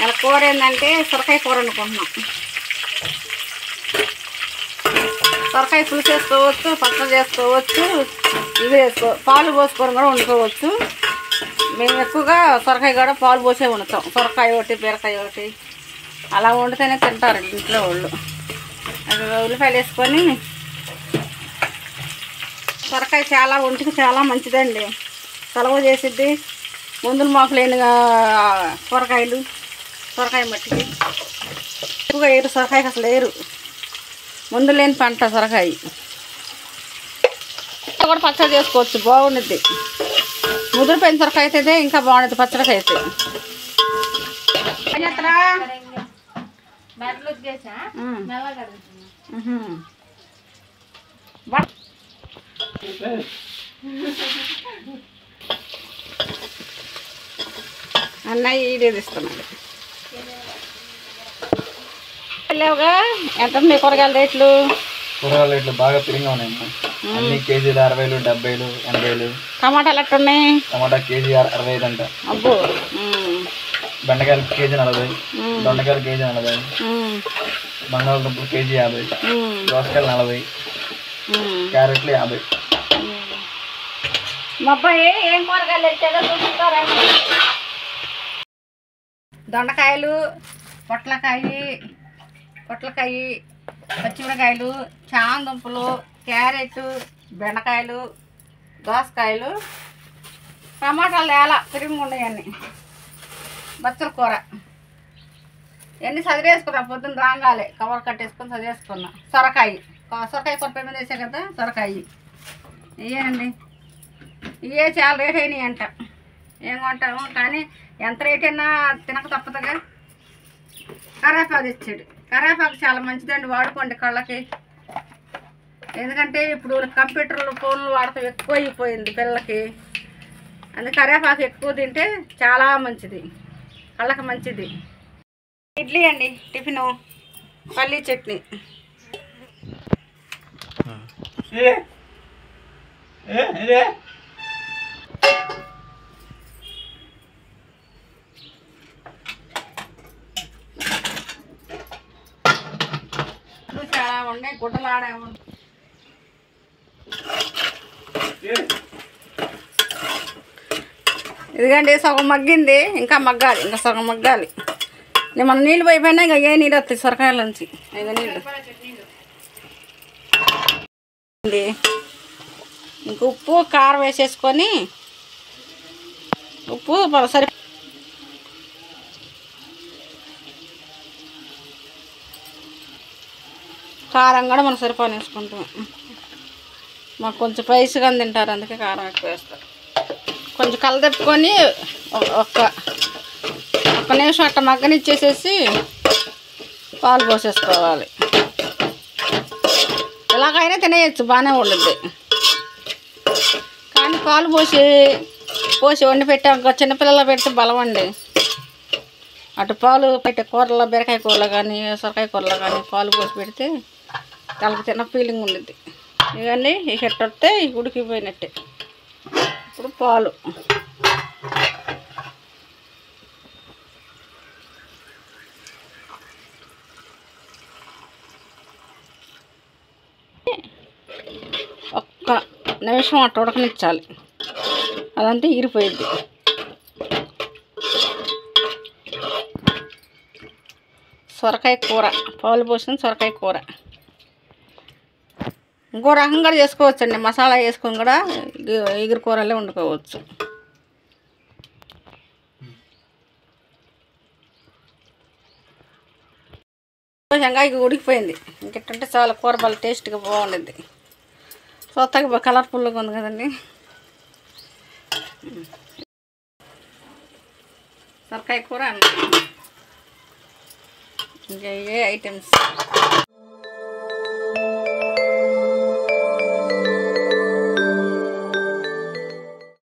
ఇలా కూర ఏంటంటే సొరకాయ కూర అనుకుంటున్నాం. సొరకాయ పులుసు చేసుకోవచ్చు, పచ్చడి చేసుకోవచ్చు, ఇవి పాలు పోసుకొని కూడా వండుకోవచ్చు. మేము ఎక్కువగా సొరకాయ కూడా పాలు పోసే వండుతాం. సొరకాయ ఒకటి, బీరకాయ ఒకటి అలా వండితేనే తింటారు ఇంట్లో వాళ్ళు. అది ఉల్లిపాయలు వేసుకొని, సొరకాయ చాలా ఒంటికి చాలా మంచిదండి, చలవ చేసిద్ది. మందులు మాకు లేని కూరగాయలు సొరకాయ మట్టికి ఎక్కువగా వేరు. సొరకాయకి అసలు వేరు, మందు లేని పంట సొరకాయ. కూడా పచ్చడి చేసుకోవచ్చు, బాగుండుద్ది. ముదిరిపోయిన సొరకాయ అయితే ఇంకా బాగుంటుంది పచ్చడికి అయితే. అన్నయ్య ఈడేది ఇస్తున్నాడు. లేవుగా ఎంత మీ కూరగాయల రేట్లు? కూరగాయల రేట్లు బాగా పెరిగి ఉన్నాయి. అన్ని కేజీలు 60, 70, 80. టమాటాలు ఎట్టున్నాయి? టమాటా కేజీ 65 అంట. అబ్బో. బెండకాయలు కేజీ 40, దొండకాయలు కేజీ 40, బంగాళదుంపలు కేజీ 50, దోసకాయలు 40, క్యారెట్లు 50. మా అబ్బాయి ఏం కూరగాయలు తెచ్చాడో చూపిస్తారండి. దొండకాయలు, పొట్లకాయ, పచ్చిమిరకాయలు, చామదుంపలు, క్యారెట్, బెండకాయలు, దోసకాయలు, టమాటాలు ఎలా తిరిగి ఉన్నాయన్నీ, బచ్చల కూర ఇవన్నీ చదివేసుకున్నా. పొద్దున్న రాగాలి కవర్ కట్టేసుకొని చదివేసుకున్నా. సొరకాయ కూర మీద వేసే కదా సొరకాయ. ఇవేనండి, ఇవే చాలా రేట్ అయినాయి అంట. ఏం కొంటాము కానీ ఎంత రేట్ అయినా తినక తప్పదుగా. కరేపాకు తెచ్చాడు. కరేపాకు చాలా మంచిదండి, వాడుకోండి కళ్ళకి. ఎందుకంటే ఇప్పుడు కంప్యూటర్లు, ఫోన్లు వాడటం ఎక్కువ అయిపోయింది పిల్లలకి. అందుకే కరేపాకు ఎక్కువ తింటే చాలా మంచిది, కళ్ళకి మంచిది. ఇడ్లీ అండి, టిఫిను పల్లీ చట్నీ. చాలా ఉండే గుడ్డలు ఆడే. ఇదిగండి సగం మగ్గింది, ఇంకా మగ్గాలి, ఇంకా సగం మగ్గాలి. నేను మన నీళ్ళు పోయిపోయినా ఇంకా ఏ నీళ్ళు వస్తాయి సొరకాయల నుంచి. ఇక నీళ్ళు ఇంక ఉప్పు కారం వేసేసుకొని, ఉప్పు సరి కారం కూడా మనం సరిపోని వేసుకుంటాం. మాకు కొంచెం పైసుగా తింటారు, అందుకే కారం ఎక్కువ వేస్తారు. కొంచెం కలదెప్పుకొని ఒక్క నిమిషం అట్ట మగ్గనిచ్చేసేసి పాలు పోసేసుకోవాలి. ఎలాగైనా తినేయచ్చు, బాగానే వండుద్ది. కానీ పాలు పోసి వండి పెట్టాక చిన్నపిల్లలు పెడితే బలం అండి. అటు పాలు పెట్టే కూరలో, బీరకాయ కూరలో కానీ సొరకాయ కూరలో కానీ పాలు పోసి పెడితే వాళ్ళకి తిన్న ఫీలింగ్ ఉండిద్ది. ఇవన్నీ ఇక వస్తే ఉడికిపోయినట్టే. ఇప్పుడు పాలు ఒక్క నిమిషం అట్ట ఉడకనిచ్చాలి, అదంతా ఇరిపోయిద్ది. సొరకాయ కూర, పాలు పోసిన సొరకాయ కూర ఇంకో రకంగా కూడా చేసుకోవచ్చండి. మసాలా వేసుకొని కూడా ఎగురు కూరలే వండుకోవచ్చు. శనగాయ ఉడికిపోయింది. ఇంకెట్టంటే చాలా కూర బాగా టేస్ట్గా బాగుంటుంది. సొత్తగా కలర్ఫుల్గా ఉంది కదండి. సొరకాయ కూర ఇంకా ఏ ఐటమ్స్